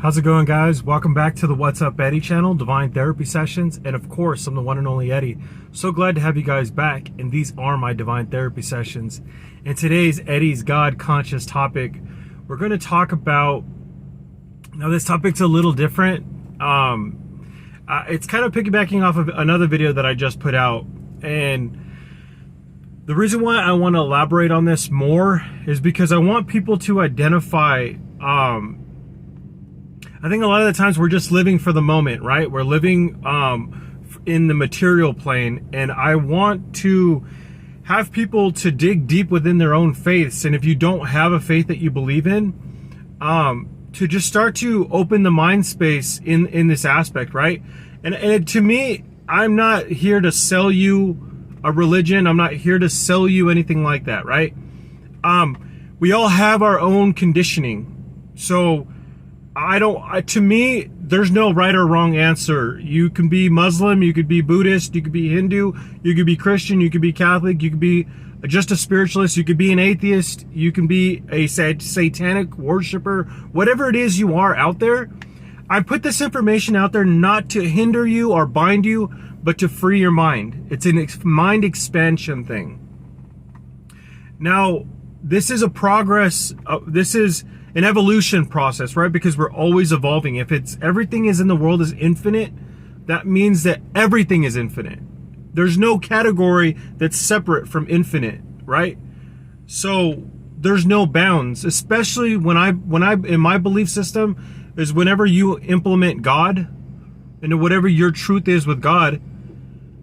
How's it going, guys? Welcome back to the What's Up Eddie channel, Divine Therapy Sessions, and of course, I'm the one and only Eddie. So glad to have you guys back, and these are my Divine Therapy Sessions. And today's Eddie's God Conscious topic, we're going to talk about, now this topic's a little different. It's kind of piggybacking off of another video that I just put out, and the reason why I want to elaborate on this more is because I want people to identify, I think a lot of the times we're just living for the moment, right? We're living in the material plane, and I want to have people to dig deep within their own faiths. And if you don't have a faith that you believe in, to just start to open the mind space in this aspect, right? And to me, I'm not here to sell you a religion. I'm not here to sell you anything like that, right? We all have our own conditioning. So to me, there's no right or wrong answer. You can be Muslim, you could be Buddhist, you could be Hindu, you could be Christian, you could be Catholic, you could be just a spiritualist, you could be an atheist, you can be a satanic worshiper, whatever it is you are out there. I put this information out there not to hinder you or bind you, but to free your mind. It's a mind expansion thing. Now, this is a progress, this is an evolution process, right? Because we're always evolving. If everything is in the world is infinite, that means that everything is infinite. There's no category that's separate from infinite, right? So there's no bounds, especially when I in my belief system is whenever you implement God and whatever your truth is with God,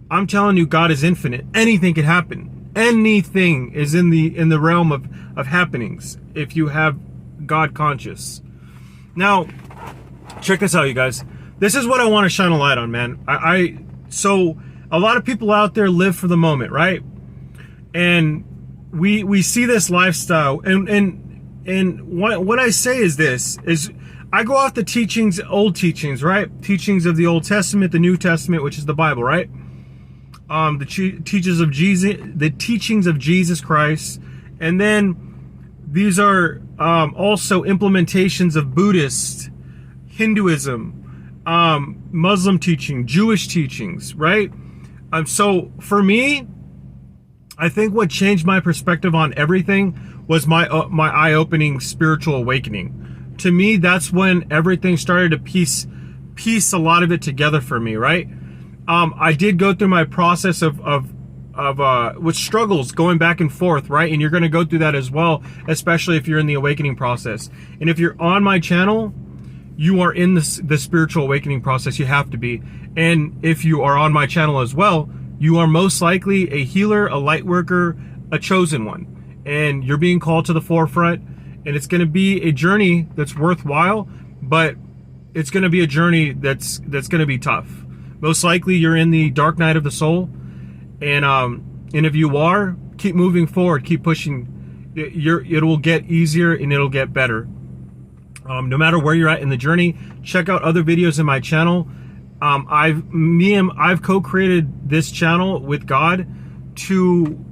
I'm telling you, God is infinite. Anything could happen. Anything is in the realm of happenings if you have God conscious. Now, check this out, you guys. This is what I want to shine a light on, man. So a lot of people out there live for the moment, right? And we see this lifestyle, and what I say is this, is I go off the teachings, old teachings, right? Teachings of the Old Testament, the New Testament, which is the Bible, right? The teachings of Jesus Christ, and then these are also implementations of Buddhist, Hinduism, Muslim teaching, Jewish teachings, right? So for me, I think what changed my perspective on everything was my eye-opening spiritual awakening. To me, that's when everything started to piece a lot of it together for me, right? I did go through my process with struggles going back and forth, right? And you're going to go through that as well, especially if you're in the awakening process. And if you're on my channel, you are in the spiritual awakening process. You have to be. And if you are on my channel as well, you are most likely a healer, a light worker, a chosen one. And you're being called to the forefront. And it's going to be a journey that's worthwhile, but it's going to be a journey that's going to be tough. Most likely you're in the dark night of the soul. And if you are, keep moving forward, keep pushing. It will get easier and it'll get better. No matter where you're at in the journey, check out other videos in my channel. I've co-created this channel with God to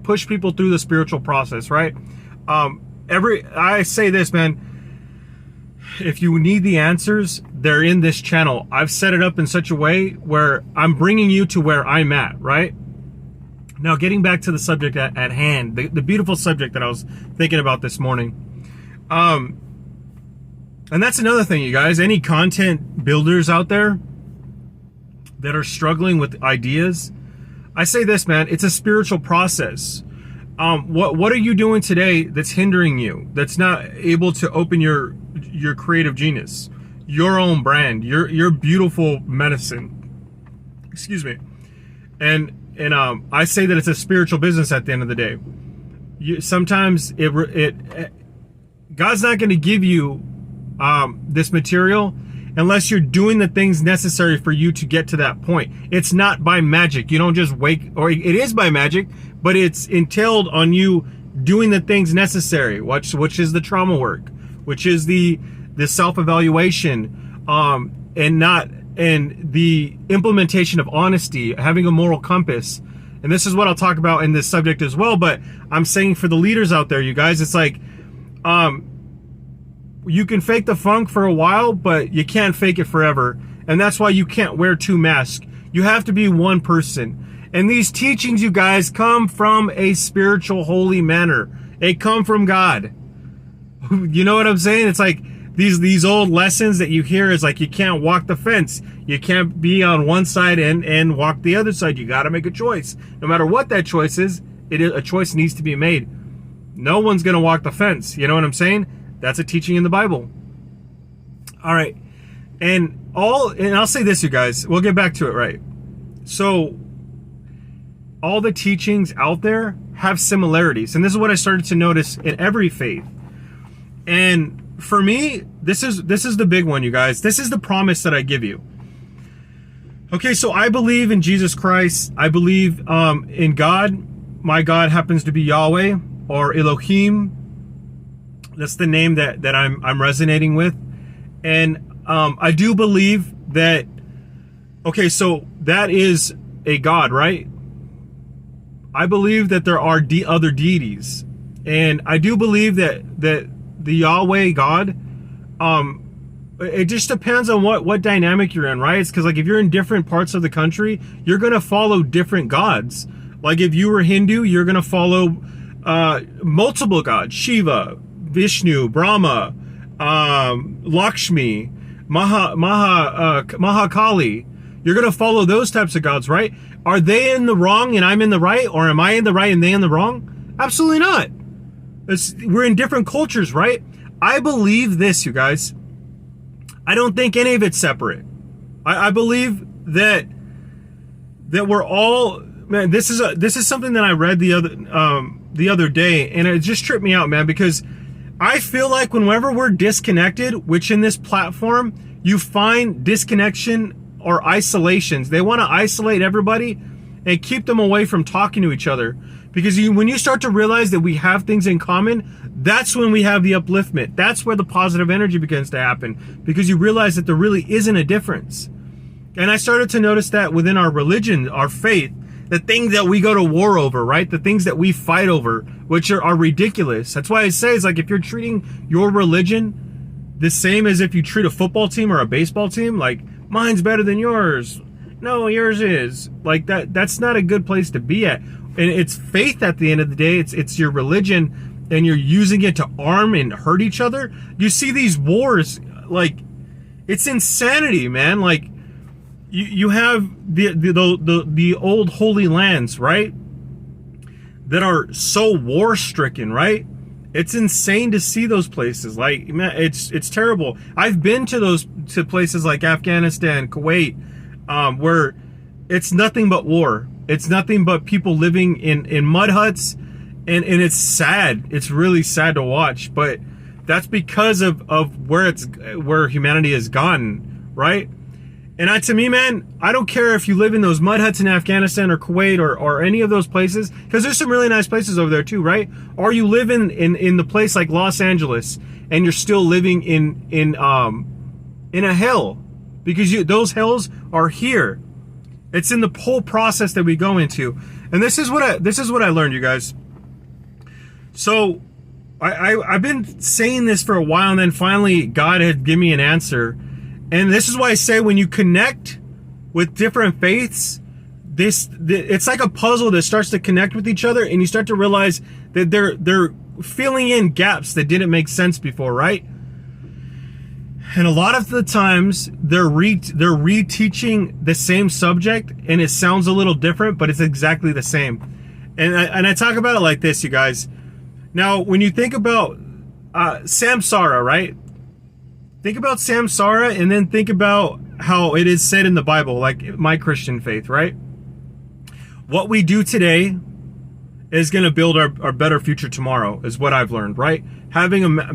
push people through the spiritual process, right? I say this, man. If you need the answers, they're in this channel. I've set it up in such a way where I'm bringing you to where I'm at, right? Now, getting back to the subject at hand, the beautiful subject that I was thinking about this morning. And that's another thing, you guys. Any content builders out there that are struggling with ideas, I say this, man, it's a spiritual process. What are you doing today that's hindering you, that's not able to open your creative genius, your own brand, your beautiful medicine? Excuse me. And I say that it's a spiritual business at the end of the day. Sometimes God's not going to give you this material unless you're doing the things necessary for you to get to that point. It's not by magic. You don't just wake, or it is by magic, but it's entailed on you doing the things necessary, which is the trauma work, which is the self-evaluation, and the implementation of honesty, having a moral compass. And this is what I'll talk about in this subject as well. But I'm saying for the leaders out there, you guys, it's like, you can fake the funk for a while, but you can't fake it forever. And that's why you can't wear two masks. You have to be one person. And these teachings, you guys, come from a spiritual, holy manner. They come from God. You know what I'm saying? It's like these old lessons that you hear is like, you can't walk the fence. You can't be on one side and walk the other side. You got to make a choice. No matter what that choice is, a choice needs to be made. No one's going to walk the fence. You know what I'm saying? That's a teaching in the Bible. All right. And I'll say this, you guys. We'll get back to it, right? So all the teachings out there have similarities. And this is what I started to notice in every faith. And for me, this is the big one, you guys. This is the promise that I give you. Okay, so I believe in Jesus Christ. I believe in God. My God happens to be Yahweh or Elohim. That's the name that I'm resonating with. And I do believe that, okay, so that is a God, right? I believe that there are other deities. And I do believe that the Yahweh God, it just depends on what dynamic you're in, right? It's because, like, if you're in different parts of the country, you're going to follow different gods. Like, if you were Hindu, you're going to follow multiple gods: Shiva, Vishnu, Brahma, Lakshmi, Mahakali. You're going to follow those types of gods, right? Are they in the wrong and I'm in the right? Or am I in the right and they in the wrong? Absolutely not. We're in different cultures, right? I believe this, you guys. I don't think any of it's separate. I believe that we're all, man. This is something that I read the other day, and it just tripped me out, man, because I feel like whenever we're disconnected, which in this platform you find disconnection or isolations, they want to isolate everybody and keep them away from talking to each other. Because when you start to realize that we have things in common, that's when we have the upliftment. That's where the positive energy begins to happen, because you realize that there really isn't a difference. And I started to notice that within our religion, our faith, the things that we go to war over, right? The things that we fight over, which are ridiculous. That's why I say, it's like, if you're treating your religion the same as if you treat a football team or a baseball team, like, mine's better than yours. No, yours is. Like, that's not a good place to be at. And it's faith at the end of the day. It's your religion, and you're using it to arm and hurt each other. You see these wars, like, it's insanity, man. Like, you have the old holy lands, right, that are so war stricken, right? It's insane to see those places. Like, man, it's terrible. I've been to places like Afghanistan, Kuwait, where it's nothing but war. It's nothing but people living in mud huts, and it's sad. It's really sad to watch, but that's because of where humanity has gone, right? And to me, man, I don't care if you live in those mud huts in Afghanistan or Kuwait or any of those places, because there's some really nice places over there too, right? Or you live in the place like Los Angeles, and you're still living in a hell, because those hells are here. It's in the whole process that we go into. And this is what I learned, you guys. So I've been saying this for a while, and then finally God had given me an answer. And this is why I say, when you connect with different faiths, it's like a puzzle that starts to connect with each other, and you start to realize that they're filling in gaps that didn't make sense before, right? And a lot of the times they're reteaching the same subject, and it sounds a little different, but it's exactly the same. And I talk about it like this, you guys. Now, when you think about samsara, right? Think about samsara, and then think about how it is said in the Bible, like my Christian faith, right? What we do today is going to build our better future tomorrow, is what I've learned, right?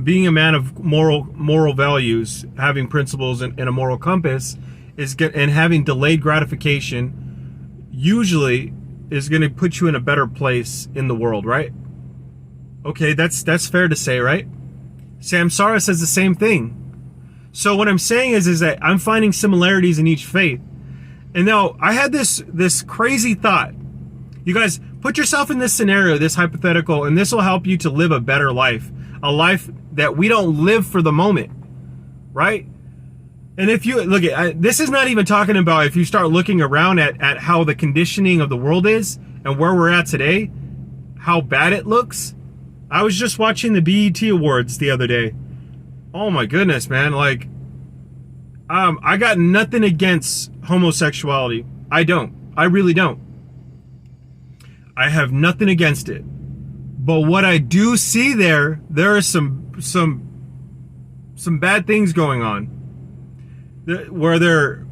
Being a man of moral values, having principles and a moral compass, and having delayed gratification usually is going to put you in a better place in the world, right? Okay, that's fair to say, right? Samsara says the same thing. So what I'm saying is that I'm finding similarities in each faith. And now I had this crazy thought. You guys, put yourself in this scenario, this hypothetical, and this will help you to live a better life. A life that we don't live for the moment, right? And if you look at this, is not even talking about if you start looking around at how the conditioning of the world is and where we're at today, how bad it looks. I was just watching the BET Awards the other day. Oh my goodness, man. Like, I got nothing against homosexuality. I don't. I really don't. I have nothing against it. But what I do see there are some bad things going on. Where they're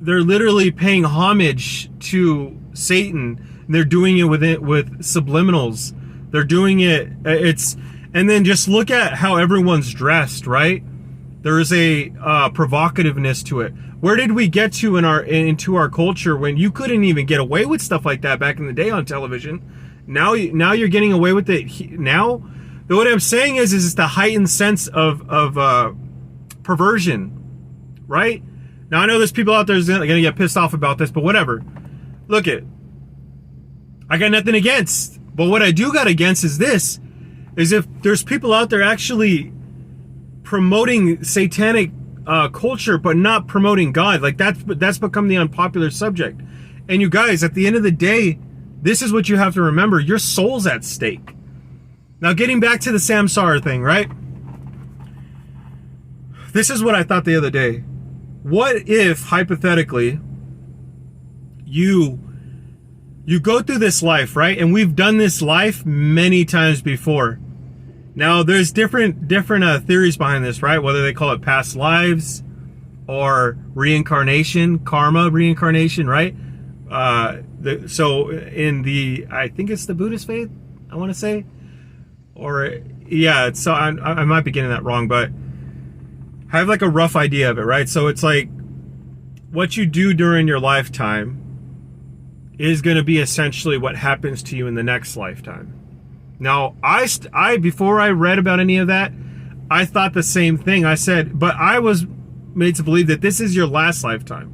literally paying homage to Satan. And they're doing it with subliminals. They're doing it. And then just look at how everyone's dressed, right? There is a provocativeness to it. Where did we get to into our culture when you couldn't even get away with stuff like that back in the day on television? Now you're getting away with it now. But what I'm saying is it's the heightened sense of perversion. Right? Now, I know there's people out there who's going to get pissed off about this, but whatever. Look it. I got nothing against. But what I do got against is this. Is if there's people out there actually promoting satanic culture, but not promoting God. Like, that's become the unpopular subject. And you guys, at the end of the day, this is what you have to remember. Your soul's at stake. Now, getting back to the Samsara thing, right? This is what I thought the other day. What if, hypothetically, you go through this life, right? And we've done this life many times before. Now, there's different theories behind this, right? Whether they call it past lives or reincarnation, karma reincarnation, right? So in I think it's the Buddhist faith, I want to say. Or, yeah, so I might be getting that wrong, but I have like a rough idea of it, right? So it's like what you do during your lifetime is going to be essentially what happens to you in the next lifetime. Now, I before I read about any of that, I thought the same thing. I said, but I was made to believe that this is your last lifetime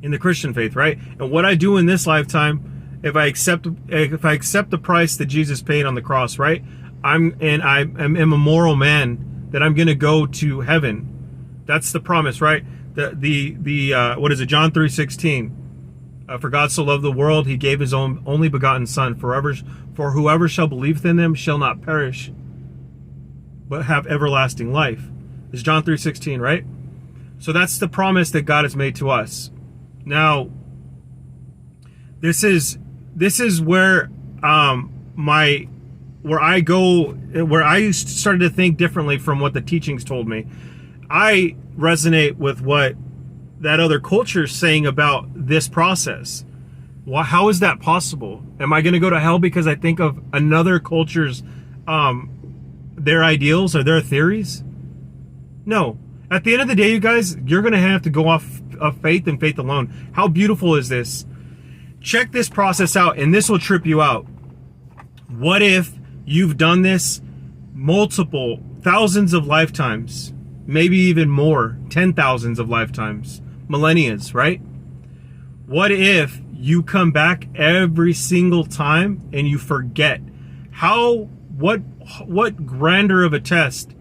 in the Christian faith, right? And what I do in this lifetime, if I accept the price that Jesus paid on the cross, right? I'm a moral man. That I'm going to go to heaven. That's the promise, right? The what is it? John 3:16. For God so loved the world, he gave his only begotten Son. For whoever shall believe in him shall not perish, but have everlasting life. It's John 3:16, right? So that's the promise that God has made to us. Now, this is where where I started to think differently from what the teachings told me. I resonate with what that other culture is saying about this process. Well, how is that possible? Am I going to go to hell because I think of another culture's their ideals or their theories? No. At the end of the day, you guys, you're going to have to go off of faith and faith alone. How beautiful is this? Check this process out, and this will trip you out. What if you've done this multiple thousands of lifetimes, maybe even more, 10,000s of lifetimes, millennias, right? What if you come back every single time and you forget? What grander of a test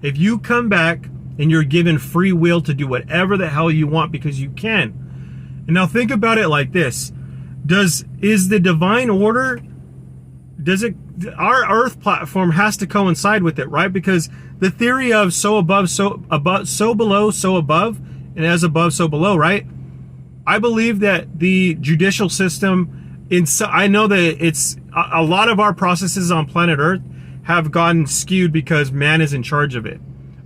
if you come back and you're given free will to do whatever the hell you want because you can. And now think about it like this. Is the divine order, our earth platform has to coincide with it, right? Because the theory of so above, so below, so above, and as above, so below, right? I believe that the judicial system, I know that it's a lot of our processes on planet Earth have gotten skewed because man is in charge of it,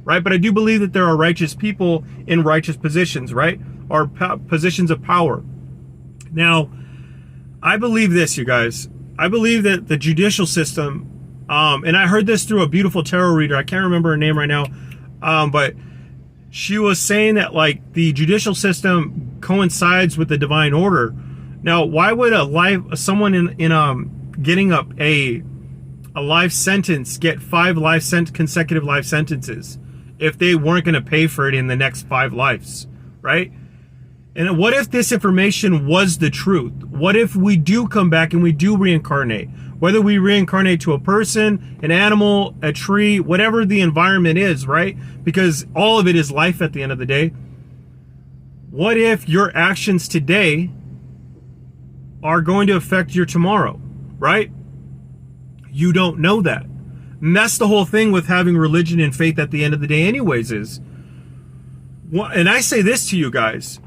right? But I do believe that there are righteous people in righteous positions, right? Or positions of power. Now, I believe this, you guys. I believe that the judicial system, and I heard this through a beautiful tarot reader. I can't remember her name right now, but she was saying that like the judicial system coincides with the divine order. Now, why would someone in getting up a life sentence get 5 consecutive life sentences if they weren't going to pay for it in the next 5 lives, right? And what if this information was the truth? What if we do come back and we do reincarnate? Whether we reincarnate to a person, an animal, a tree, whatever the environment is, right? Because all of it is life at the end of the day. What if your actions today are going to affect your tomorrow, right? You don't know that. And that's the whole thing with having religion and faith at the end of the day anyways is. And I say this to you guys.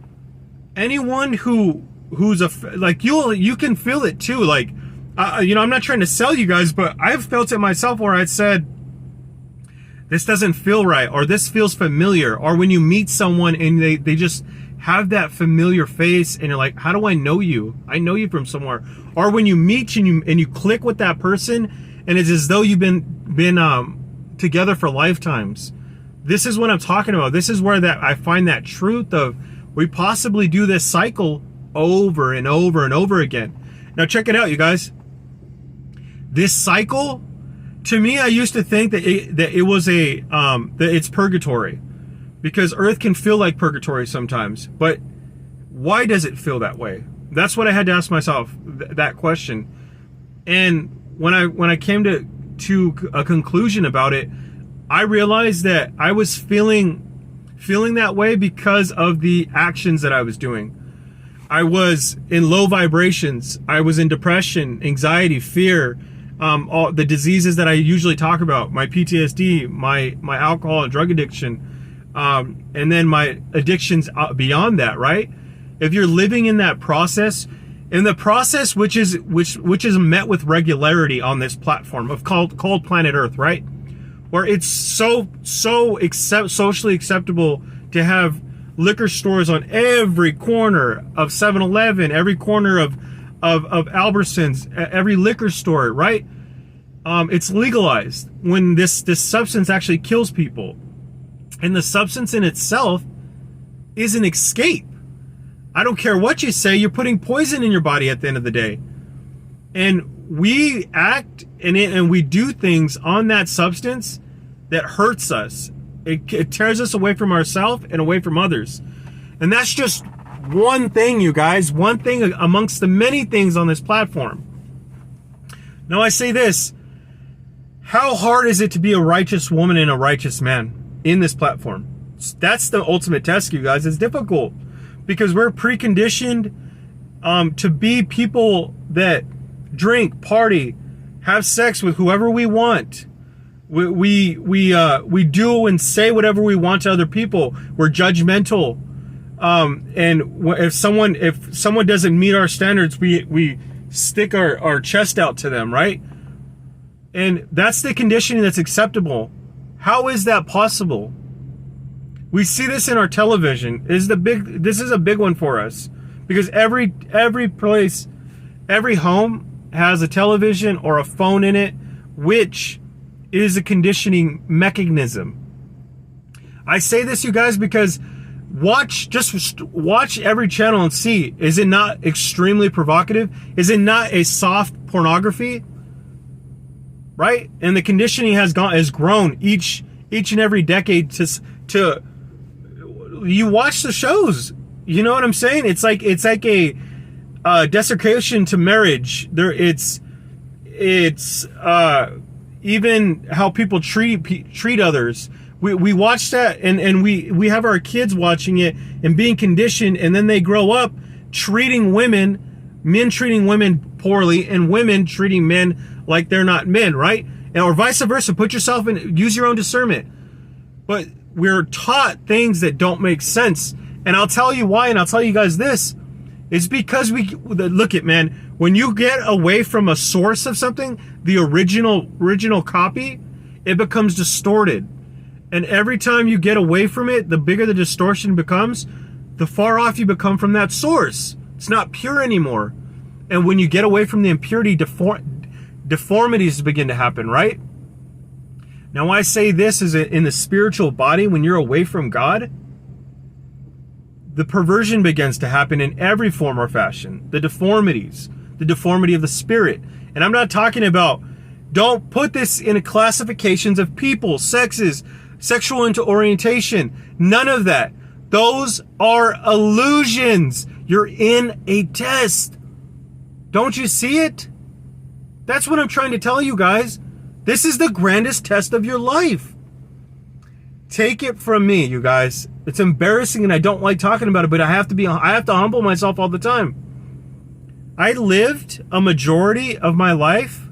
Anyone who's like you can feel it too. Like, I'm not trying to sell you guys, but I've felt it myself where I said, this doesn't feel right, or this feels familiar, or when you meet someone and they just have that familiar face and you're like, how do I know you? I know you from somewhere. Or when you meet and you click with that person and it's as though you've been together for lifetimes. This is what I'm talking about. This is where I find that truth of we possibly do this cycle over and over and over again. Now check it out, you guys. This cycle, to me, I used to think that it was that it's purgatory, because Earth can feel like purgatory sometimes. But why does it feel that way? That's what I had to ask myself, that question. And when I came to a conclusion about it, I realized that I was feeling that way because of the actions that I was doing. I was in low vibrations. I was in depression, anxiety, fear, all the diseases that I usually talk about, my PTSD, my alcohol and drug addiction, and then my addictions beyond that, right? If you're living in that process, which is met with regularity on this platform called Planet Earth, right? Where it's so socially acceptable to have liquor stores on every corner of 7-Eleven, every corner of Albertsons, every liquor store, right? It's legalized when this substance actually kills people. And the substance in itself is an escape. I don't care what you say, you're putting poison in your body at the end of the day. And we act and we do things on that substance that hurts us. It tears us away from ourselves and away from others. And that's just one thing, you guys. One thing amongst the many things on this platform. Now I say this. How hard is it to be a righteous woman and a righteous man in this platform? That's the ultimate test, you guys. It's difficult because we're preconditioned to be people that drink, party, have sex with whoever we want. We do and say whatever we want to other people. We're judgmental, and if someone doesn't meet our standards, we stick our chest out to them, right? And that's the conditioning that's acceptable. How is that possible? We see this in our television. This is a big one for us, because every place, every home has a television or a phone in it, which is a conditioning mechanism. I say this, you guys, because just watch every channel and see, is it not extremely provocative? Is it not a soft pornography? Right? And the conditioning has grown each and every decade to you watch the shows. You know what I'm saying? It's like a desecration to marriage. It's even how people treat others. We watch that and we have our kids watching it and being conditioned, and then they grow up treating men treating women poorly, and women treating men like they're not men, right? Or vice versa. Put yourself in, use your own discernment. But we're taught things that don't make sense. And I'll tell you why, and I'll tell you guys this. It's because look at, man, when you get away from a source of something, the original copy, it becomes distorted. And every time you get away from it, the bigger the distortion becomes, the far off you become from that source. It's not pure anymore. And when you get away from the impurity, deformities begin to happen, right? Now, why I say this is in the spiritual body, when you're away from God, the perversion begins to happen in every form or fashion. The deformities, the deformity of the spirit. And I'm not talking about, don't put this in classifications of people, sexes, sexual orientation. None of that. Those are illusions. You're in a test. Don't you see it? That's what I'm trying to tell you guys. This is the grandest test of your life. Take it from me, you guys. It's embarrassing and I don't like talking about it, but I have to humble myself all the time. I lived a majority of my life,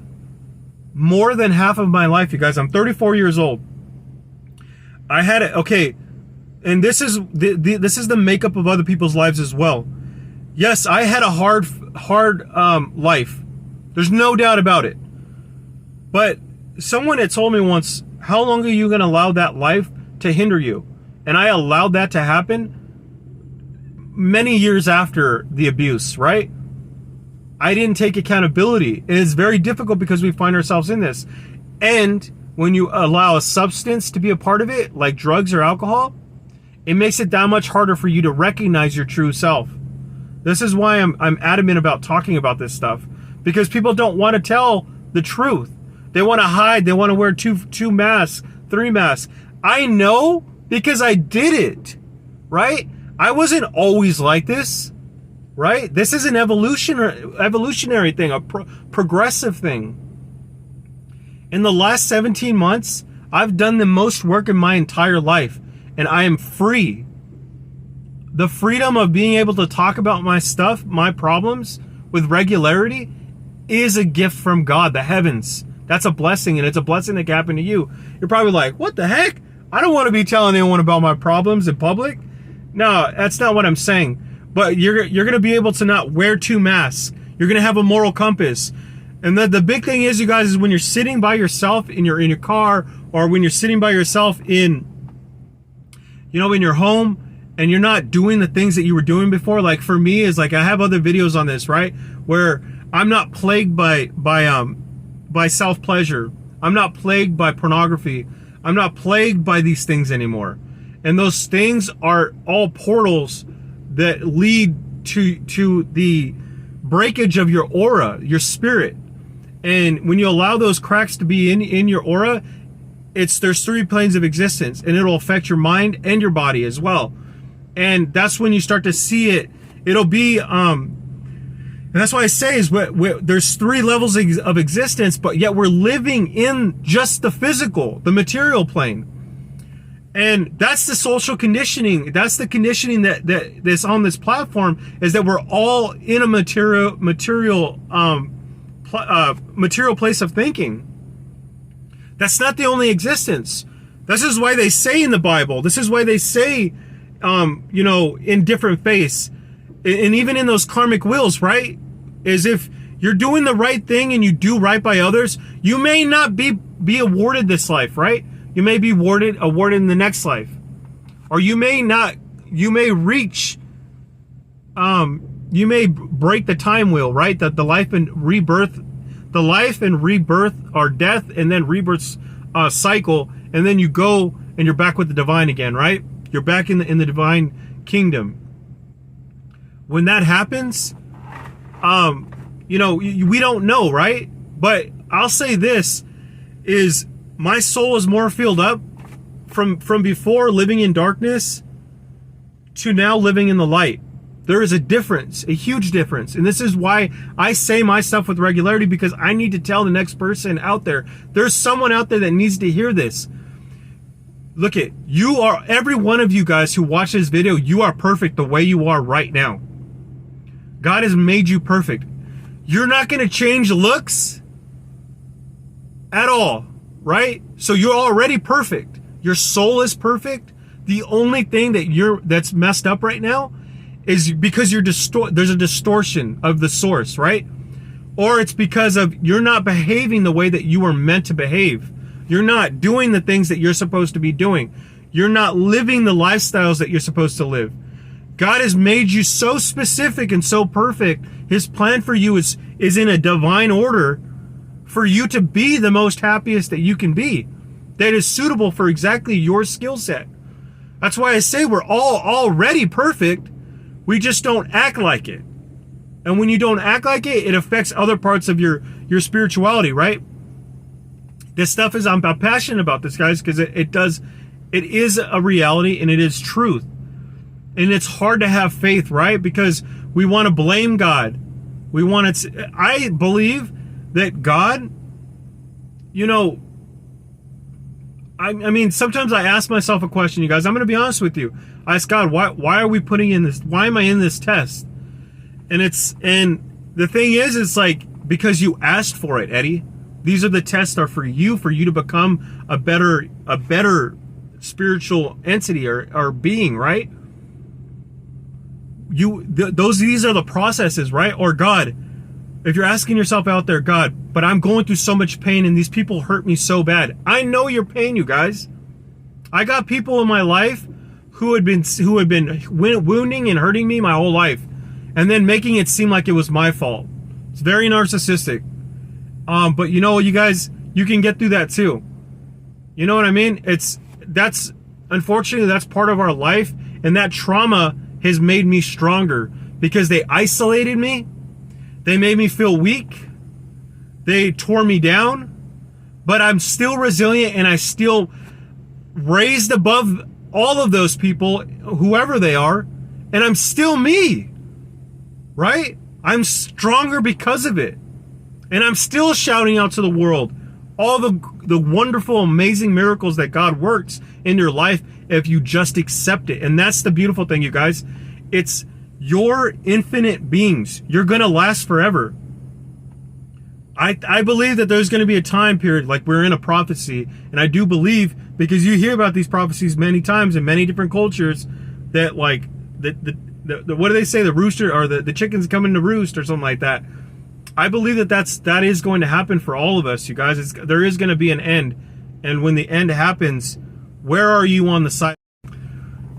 more than half of my life, you guys. I'm 34 years old. I had it, okay, and this is the makeup of other people's lives as well. Yes, I had a hard life. There's no doubt about it. But someone had told me once, how long are you going to allow that life to hinder you? And I allowed that to happen many years after the abuse, right? I didn't take accountability. It is very difficult because we find ourselves in this. And when you allow a substance to be a part of it, like drugs or alcohol, it makes it that much harder for you to recognize your true self. This is why I'm adamant about talking about this stuff, because people don't want to tell the truth. They want to hide. They want to wear two masks, 3 masks. I know because I did it, right? I wasn't always like this, right? This is an evolutionary thing, a progressive thing. In the last 17 months, I've done the most work in my entire life, and I am free. The freedom of being able to talk about my stuff, my problems, with regularity is a gift from God, the heavens. That's a blessing, and it's a blessing that can happen to you. You're probably like, what the heck? I don't want to be telling anyone about my problems in public. No, that's not what I'm saying. But you're going to be able to not wear 2 masks. You're going to have a moral compass. And the big thing is, you guys, is when you're sitting by yourself in your car, or when you're sitting by yourself in your home, and you're not doing the things that you were doing before. Like for me, is like I have other videos on this, right? Where I'm not plagued by self-pleasure. I'm not plagued by pornography. I'm not plagued by these things anymore. And those things are all portals that lead to the breakage of your aura, your spirit. And when you allow those cracks to be in your aura, there's 3 planes of existence, and it'll affect your mind and your body as well. And that's when you start to see it. It'll be, and that's why I say is there's 3 levels of existence, but yet we're living in just the physical, the material plane. And that's the social conditioning. That's the conditioning that's on this platform, is that we're all in a material place of thinking. That's not the only existence. This is why they say in the Bible, this is why they say, in different faiths, and even in those karmic wheels, right? Is if you're doing the right thing and you do right by others, you may not be awarded this life, right? You may be awarded in the next life. Or you may not, you may reach, you may break the time wheel, right? That the life and rebirth or death and then rebirth cycle, and then you go and you're back with the divine again, right? You're back in the divine kingdom. When that happens, we don't know, right? But I'll say this is, my soul is more filled up from before living in darkness to now living in the light. There is a difference, a huge difference. And this is why I say my stuff with regularity, because I need to tell the next person out there. There's someone out there that needs to hear this. Look at, you are, every one of you guys who watch this video, you are perfect the way you are right now. God has made you perfect. You're not going to change looks at all, right? So you're already perfect. Your soul is perfect. The only thing that's messed up right now is because there's a distortion of the source, right? Or it's because of you're not behaving the way that you were meant to behave. You're not doing the things that you're supposed to be doing. You're not living the lifestyles that you're supposed to live. God has made you so specific and so perfect. His plan for you is in a divine order for you to be the most happiest that you can be, that is suitable for exactly your skill set. That's why I say we're all already perfect. We just don't act like it. And when you don't act like it, it affects other parts of your spirituality, right? This stuff is, I'm passionate about this, guys, because it is a reality and it is truth. And it's hard to have faith, right? Because we want to blame God. I believe that God, I mean, sometimes I ask myself a question, you guys. I'm going to be honest with you. I ask God, why are we putting in this? Why am I in this test? And the thing is, it's like, because you asked for it, Eddie. These are the tests are for you to become a better spiritual entity or being, right? These are the processes, right? Or God, if you're asking yourself out there, God, but I'm going through so much pain and these people hurt me so bad. I know your pain, you guys. I got people in my life who had been wounding and hurting me my whole life, and then making it seem like it was my fault. It's very narcissistic. But you guys, you can get through that too. You know what I mean? Unfortunately, that's part of our life, and that trauma has made me stronger because they isolated me. They made me feel weak. They tore me down, but I'm still resilient, and I still raised above all of those people, whoever they are, and I'm still me, right? I'm stronger because of it. And I'm still shouting out to the world all the wonderful, amazing miracles that God works in your life if you just accept it. And that's the beautiful thing, you guys. It's your infinite beings. You're going to last forever. I believe that there's going to be a time period, like we're in a prophecy, and I do believe, because you hear about these prophecies many times in many different cultures, that like the what do they say, the rooster or the chicken's coming to roost or something like that. I believe that is going to happen for all of us, you guys. There is going to be an end, and when the end happens, where are you on the side?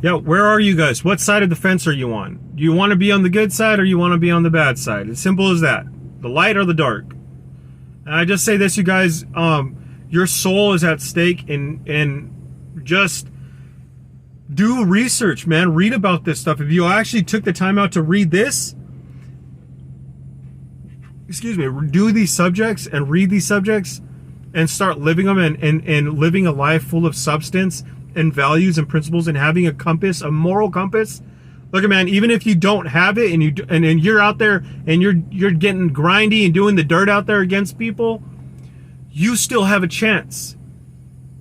Yeah, where are you guys? What side of the fence are you on? Do you want to be on the good side or you want to be on the bad side? As simple as that. The light or the dark. And I just say this, you guys, your soul is at stake, and just do research, man. Read about this stuff. If you actually took the time out to read this, do these subjects and read these subjects and start living them and living a life full of substance and values and principles and having a compass, a moral compass. Look, man, even if you don't have it and you're out there and you're getting grindy and doing the dirt out there against people, you still have a chance.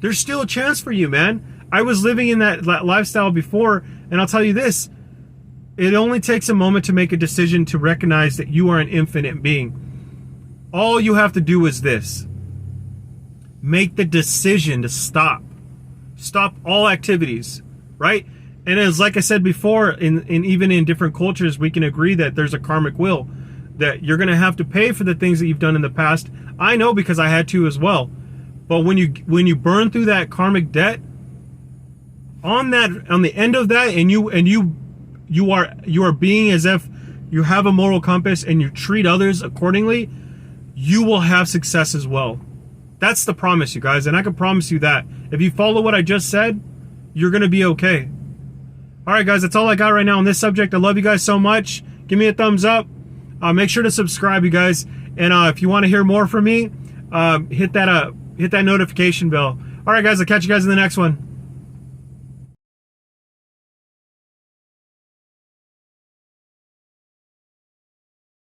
There's still a chance for you, man. I was living in that lifestyle before, and I'll tell you this, it only takes a moment to make a decision to recognize that you are an infinite being. All you have to do is this. Make the decision to stop. Stop all activities, right? And as like I said before, even in different cultures, we can agree that there's a karmic will, that you're going to have to pay for the things that you've done in the past. I know, because I had to as well. But when you burn through that karmic debt, on the end of that, and you are being as if you have a moral compass and you treat others accordingly, you will have success as well. That's the promise, you guys, and I can promise you that if you follow what I just said, you're going to be okay. All right, guys, that's all I got right now on this subject. I love you guys so much. Give me a thumbs up. Make sure to subscribe, you guys, and if you want to hear more from me, hit that notification bell. All right, guys, I'll catch you guys in the next one.